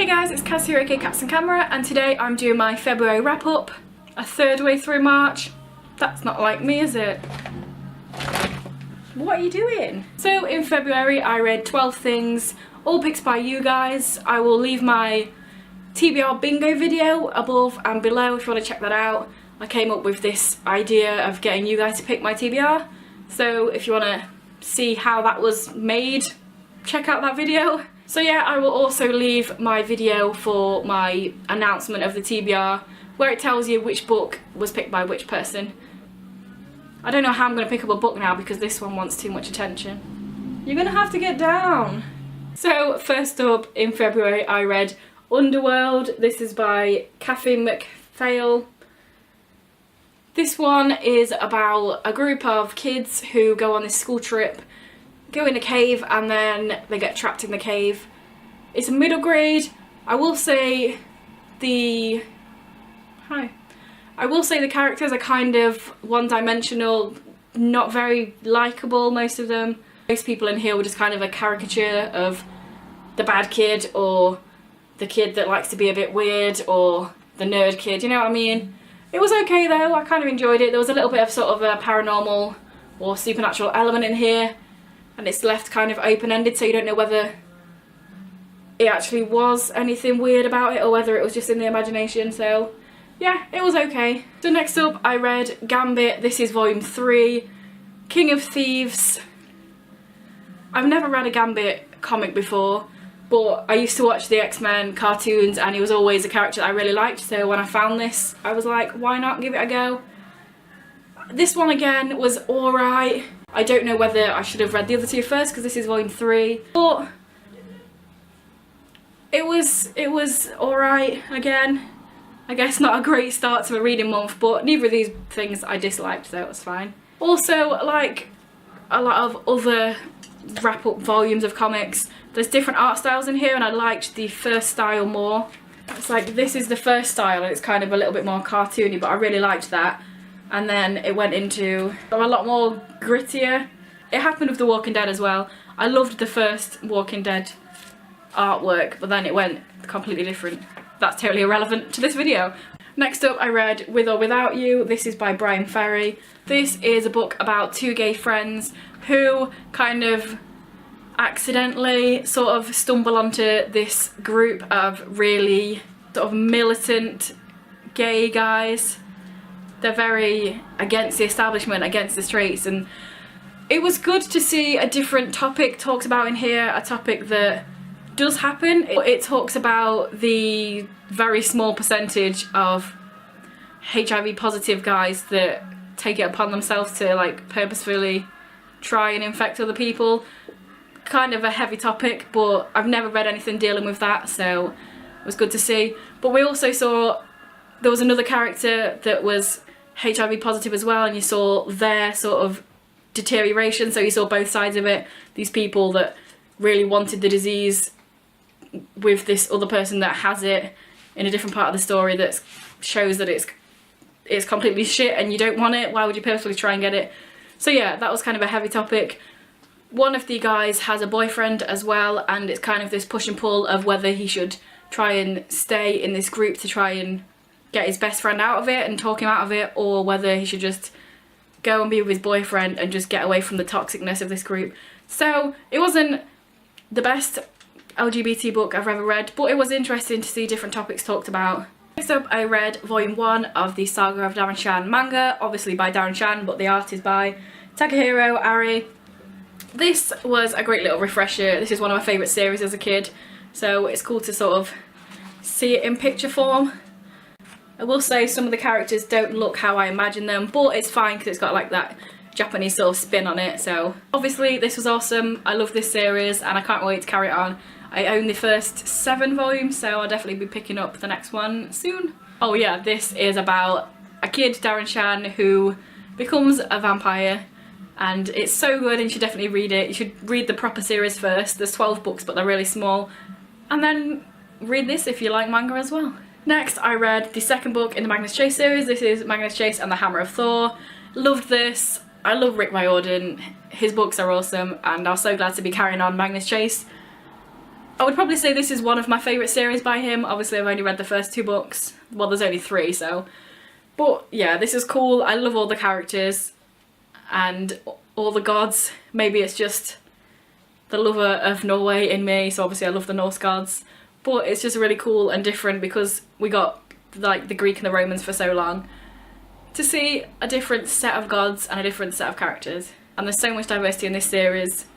Hey guys, it's Cass here, aka Cats and Camera, and today I'm doing my February wrap up, a third way through March. That's not like me, is it? What are you doing? So in February I read 12 things, all picks by you guys. I will leave my TBR bingo video above and below if you want to check that out. I came up with this idea of getting you guys to pick my TBR, so if you want to see how that was made, check out that video. So yeah, I will also leave my video for my announcement of the TBR where it tells you which book was picked by which person. I don't know how I'm going to pick up a book now because this one wants too much attention. You're going to have to get down. So first up in February I read Underworld. This is by Kathy McPhail. This one is about a group of kids who go on this school trip, go in a cave, and then they get trapped in the cave. It's a middle grade. I will say the characters are kind of one-dimensional, not very likeable, most of them. Most people in here were just kind of a caricature of the bad kid, or the kid that likes to be a bit weird, or the nerd kid, you know what I mean? It was okay though, I kind of enjoyed it. There was a little bit of sort of a paranormal or supernatural element in here, and it's left kind of open-ended, so you don't know whether it actually was anything weird about it or whether it was just in the imagination. So yeah, it was okay. So next up I read Gambit. This is volume 3, King of Thieves. I've never read a Gambit comic before, but I used to watch the X-Men cartoons and he was always a character that I really liked, so when I found this I was like, why not give it a go? This one again was alright. I don't know whether I should have read the other two first because this is volume 3, but it was alright again. I guess not a great start to a reading month, but neither of these things I disliked, so it was fine. Also, like a lot of other wrap-up volumes of comics, there's different art styles in here, and I liked the first style more. It's like, this is the first style and it's kind of a little bit more cartoony, but I really liked that. And then it went into a lot more grittier. It happened with The Walking Dead as well. I loved the first Walking Dead artwork, but then it went completely different. That's totally irrelevant to this video. Next up I read With or Without You. This is by Brian Ferry. This is a book about two gay friends who kind of accidentally sort of stumble onto this group of really sort of militant gay guys. They're very against the establishment, against the straights, and it was good to see a different topic talked about in here, a topic that does happen. It talks about the very small percentage of HIV positive guys that take it upon themselves to like purposefully try and infect other people. Kind of a heavy topic, but I've never read anything dealing with that, so it was good to see. But we also saw there was another character that was HIV positive as well, and you saw their sort of deterioration, so you saw both sides of it. These people that really wanted the disease with this other person that has it in a different part of the story that shows that it's completely shit and you don't want it. Why would you purposely try and get it? So yeah, that was kind of a heavy topic. One of the guys has a boyfriend as well, and it's kind of this push and pull of whether he should try and stay in this group to try and get his best friend out of it and talk him out of it, or whether he should just go and be with his boyfriend and just get away from the toxicness of this group. So it wasn't the best LGBT book I've ever read, but it was interesting to see different topics talked about. Next up I read volume 1 of the Saga of Darren Shan manga, obviously by Darren Shan, but the art is by Takahiro Ari. This was a great little refresher. This is one of my favourite series as a kid, so it's cool to sort of see it in picture form. I will say some of the characters don't look how I imagine them, but it's fine because it's got like that Japanese sort of spin on it. So obviously this was awesome. I love this series and I can't wait to carry it on. I own the first 7 volumes, so I'll definitely be picking up the next one soon. Oh yeah, this is about a kid, Darren Shan, who becomes a vampire, and it's so good and you should definitely read it. You should read the proper series first. There's 12 books but they're really small, and then read this if you like manga as well. Next I read the second book in the Magnus Chase series. This is Magnus Chase and the Hammer of Thor. Loved this. I love Rick Riordan. His books are awesome and I'm so glad to be carrying on Magnus Chase. I would probably say this is one of my favourite series by him. Obviously I've only read the first 2 books. Well, there's only 3, so. But yeah, this is cool. I love all the characters and all the gods. Maybe it's just the lover of Norway in me, so obviously I love the Norse gods. But it's just really cool and different because we got like the Greek and the Romans for so long. To see a different set of gods and a different set of characters. And there's so much diversity in this series.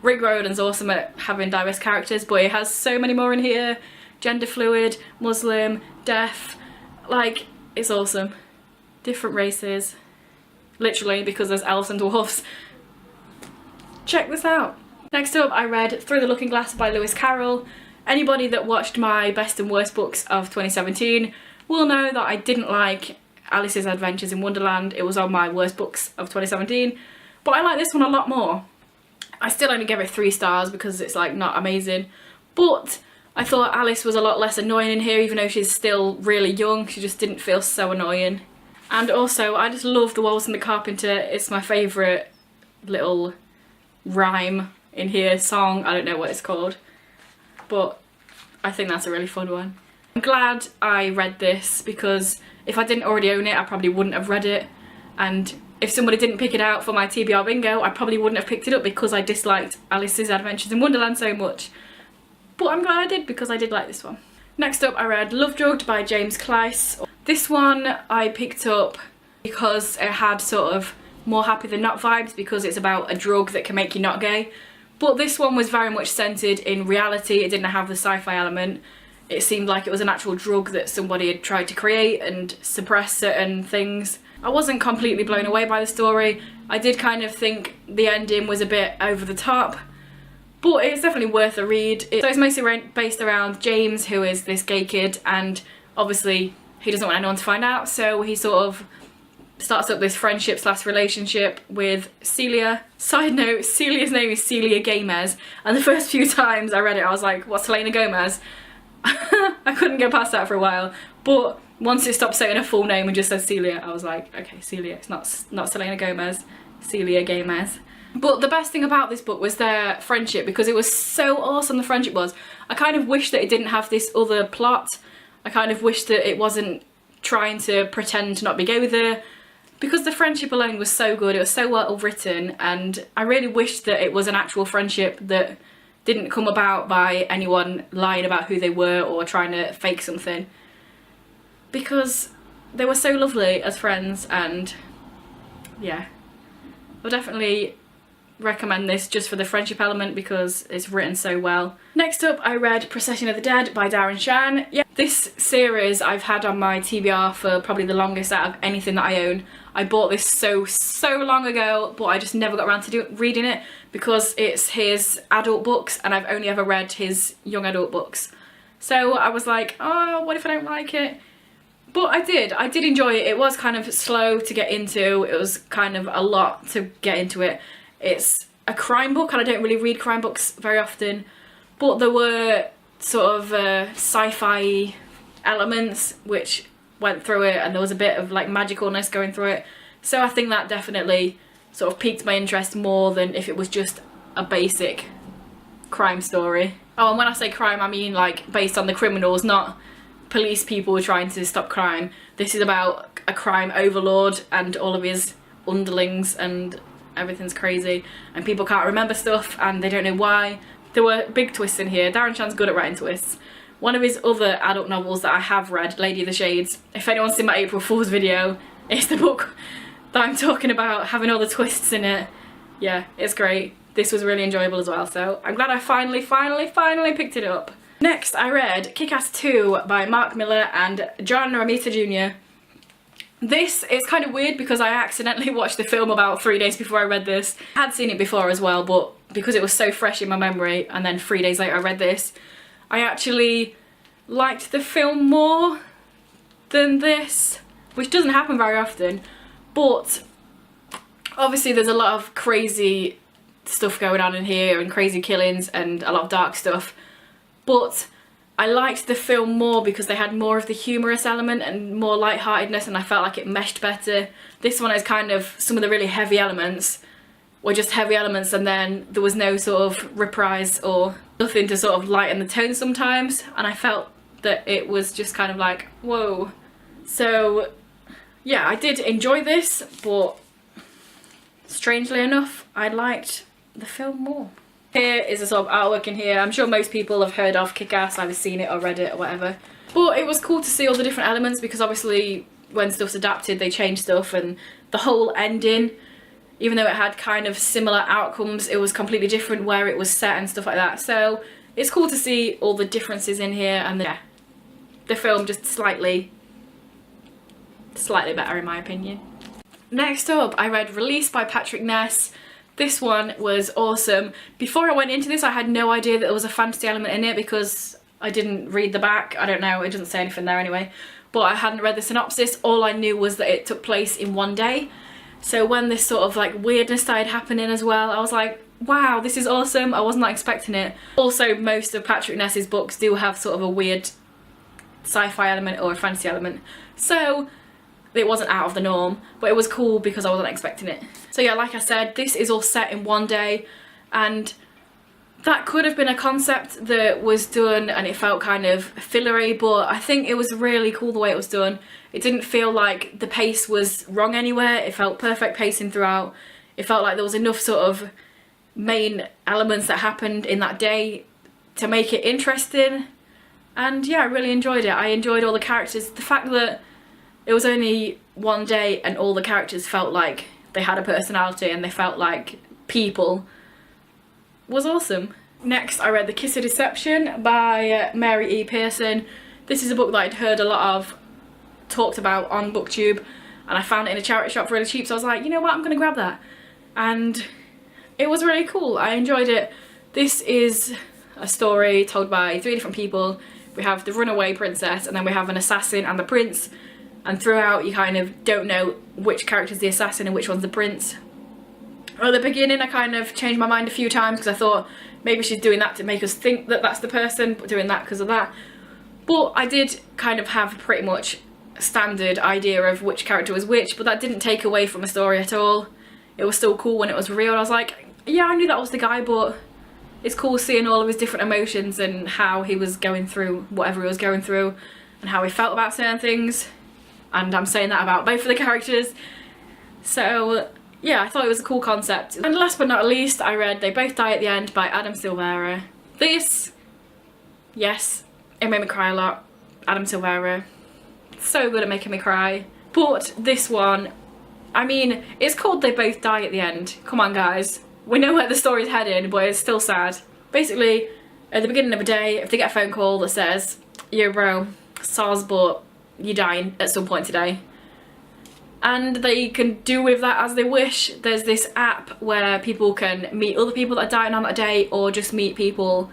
Rick Riordan's awesome at having diverse characters, but he has so many more in here. Gender fluid, Muslim, deaf, like, it's awesome. Different races, literally, because there's elves and dwarfs. Check this out. Next up, I read Through the Looking Glass by Lewis Carroll. Anybody that watched my best and worst books of 2017 will know that I didn't like Alice's Adventures in Wonderland. It was on my worst books of 2017, but I like this one a lot more. I still only gave it 3 stars because it's like not amazing, but I thought Alice was a lot less annoying in here, even though she's still really young. She just didn't feel so annoying. And also, I just love The Waltz and the Carpenter. It's my favourite little rhyme in here, song, I don't know what it's called, but I think that's a really fun one. I'm glad I read this because if I didn't already own it, I probably wouldn't have read it, and if somebody didn't pick it out for my TBR bingo, I probably wouldn't have picked it up because I disliked Alice's Adventures in Wonderland so much. But I'm glad I did because I did like this one. Next up, I read Love Drugged by James Clyce. This one I picked up because it had sort of more happy than not vibes because it's about a drug that can make you not gay. But this one was very much centred in reality. It didn't have the sci-fi element. It seemed like it was an actual drug that somebody had tried to create and suppress certain things. I wasn't completely blown away by the story. I did kind of think the ending was a bit over the top, but it's definitely worth a read. So it's mostly based around James, who is this gay kid, and obviously he doesn't want anyone to find out, so he sort of starts up this friendship slash relationship with Celia. Side note, Celia's name is Celia Gomez, and the first few times I read it I was like, what's Selena Gomez? I couldn't get past that for a while, but once it stopped saying her full name and just said Celia, I was like, okay, Celia, it's not Selena Gomez, Celia Gomez. But the best thing about this book was their friendship, because it was so awesome, the friendship was. I kind of wish that it didn't have this other plot. I kind of wish that it wasn't trying to pretend to not be gay with her, because the friendship alone was so good, it was so well written, and I really wished that it was an actual friendship that didn't come about by anyone lying about who they were or trying to fake something. Because they were so lovely as friends, and yeah, I'll definitely recommend this just for the friendship element because it's written so well. Next up, I read Procession of the Dead by Darren Shan. Yeah, this series I've had on my TBR for probably the longest out of anything that I own. I bought this so long ago, but I just never got around to reading it because it's his adult books and I've only ever read his young adult books. So I was like, oh, what if I don't like it? But I did enjoy it. It was kind of slow to get into. It was kind of a lot to get into it. It's a crime book and I don't really read crime books very often, but there were sort of sci-fi elements which went through it, and there was a bit of like magicalness going through it. So I think that definitely sort of piqued my interest more than if it was just a basic crime story. Oh, and when I say crime, I mean like based on the criminals, not police people trying to stop crime. This is about a crime overlord and all of his underlings, and everything's crazy and people can't remember stuff and they don't know why. There were big twists in here. Darren Shan's good at writing twists. One of his other adult novels that I have read, Lady of the Shades, if anyone's seen my April Fool's video, it's the book that I'm talking about, having all the twists in it. Yeah, it's great. This was really enjoyable as well, so I'm glad I finally picked it up. Next, I read Kick-Ass 2 by Mark Miller and John Romita Jr. This is kind of weird because I accidentally watched the film about 3 days before I read this. I had seen it before as well, but because it was so fresh in my memory and then 3 days later I read this, I actually liked the film more than this, which doesn't happen very often, but obviously there's a lot of crazy stuff going on in here and crazy killings and a lot of dark stuff, but I liked the film more because they had more of the humorous element and more lightheartedness, and I felt like it meshed better. This one is kind of some of the really heavy elements were just heavy elements, and then there was no sort of reprise or nothing to sort of lighten the tone sometimes, and I felt that it was just kind of like, whoa. So yeah, I did enjoy this, but strangely enough, I liked the film more. Here is a sort of artwork in here. I'm sure most people have heard of Kick-Ass, either seen it or read it or whatever. But it was cool to see all the different elements, because obviously when stuff's adapted they change stuff, and the whole ending, even though it had kind of similar outcomes, it was completely different where it was set and stuff like that. So it's cool to see all the differences in here, and yeah, the film just slightly better in my opinion. Next up, I read Release by Patrick Ness. This one was awesome. Before I went into this, I had no idea that there was a fantasy element in it, because I didn't read the back. I don't know, it doesn't say anything there anyway. But I hadn't read the synopsis. All I knew was that it took place in one day. So when this sort of like weirdness started happening as well, I was like, wow, this is awesome. I was not expecting it. Also, most of Patrick Ness's books do have sort of a weird sci-fi element or a fantasy element. So it wasn't out of the norm, but it was cool because I wasn't expecting it. So yeah, like I said, this is all set in one day, and that could have been a concept that was done and it felt kind of fillery, but I think it was really cool the way it was done. It didn't feel like the pace was wrong anywhere. It felt perfect pacing throughout. It felt like there was enough sort of main elements that happened in that day to make it interesting. And yeah, I really enjoyed it. I enjoyed all the characters. The fact that it was only one day and all the characters felt like they had a personality and they felt like people was awesome. Next, I read The Kiss of Deception by Mary E. Pearson. This is a book that I'd heard a lot of talked about on BookTube, and I found it in a charity shop for really cheap, so I was like, you know what, I'm gonna grab that. And it was really cool. I enjoyed it. This is a story told by 3 different people. We have the runaway princess, and then we have an assassin and the prince. And throughout, you kind of don't know which character's the assassin and which one's the prince. At the beginning, I kind of changed my mind a few times because I thought maybe she's doing that to make us think that that's the person, but doing that because of that. But I did kind of have a pretty much standard idea of which character was which, but that didn't take away from the story at all. It was still cool when it was real. I was like, yeah, I knew that was the guy, but it's cool seeing all of his different emotions and how he was going through whatever he was going through and how he felt about certain things. And I'm saying that about both of the characters. So yeah, I thought it was a cool concept. And last but not least, I read They Both Die at the End by Adam Silvera. This, yes, it made me cry a lot. Adam Silvera, so good at making me cry. But this one, I mean, it's called They Both Die at the End. Come on guys, we know where the story's heading, but it's still sad. Basically, at the beginning of a day, if they get a phone call that says, yo bro, SARS, but you're dying at some point today, and they can do with that as they wish. There's this app where people can meet other people that are dying on that day, or just meet people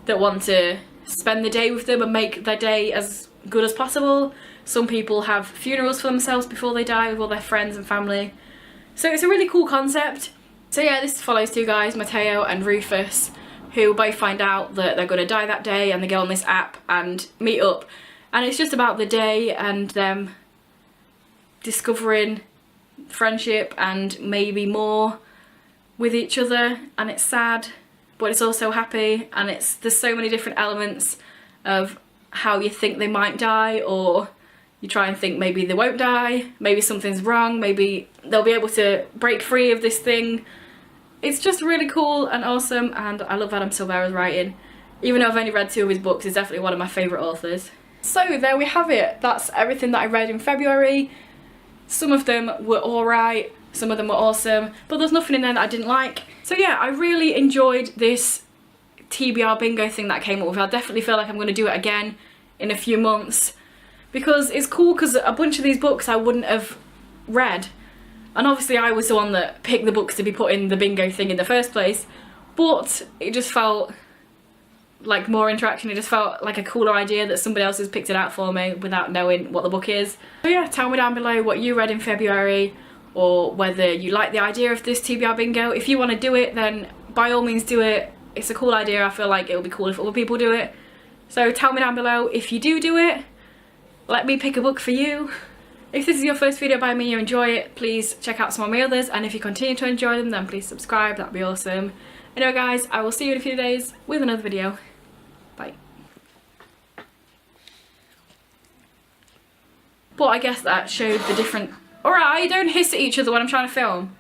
that want to spend the day with them and make their day as good as possible. Some people have funerals for themselves before they die with all their friends and family. So it's a really cool concept. So yeah, this follows 2 guys, Mateo and Rufus, who both find out that they're going to die that day, and they go on this app and meet up. And it's just about the day and them discovering friendship and maybe more with each other. And it's sad, but it's also happy, and there's so many different elements of how you think they might die, or you try and think maybe they won't die, maybe something's wrong, maybe they'll be able to break free of this thing. It's just really cool and awesome, and I love Adam Silvera's writing. Even though I've only read 2 of his books, he's definitely one of my favourite authors. So there we have it. That's everything that I read in February. Some of them were alright, some of them were awesome, but there's nothing in there that I didn't like. So yeah, I really enjoyed this TBR bingo thing that I came up with. I definitely feel like I'm going to do it again in a few months, because it's cool, because a bunch of these books I wouldn't have read. And obviously I was the one that picked the books to be put in the bingo thing in the first place, but it just felt like more interaction. It just felt like a cooler idea that somebody else has picked it out for me without knowing what the book is. So yeah, tell me down below what you read in February, or whether you like the idea of this TBR bingo. If you want to do it, then by all means do it. It's a cool idea. I feel like it would be cool if other people do it. So tell me down below if you do it. Let me pick a book for you. If this is your first video by me and you enjoy it, please check out some of my others, and if you continue to enjoy them then please subscribe, that'd be awesome. Anyway guys, I will see you in a few days with another video. Bye. But I guess that showed the different... Alright, don't hiss at each other when I'm trying to film.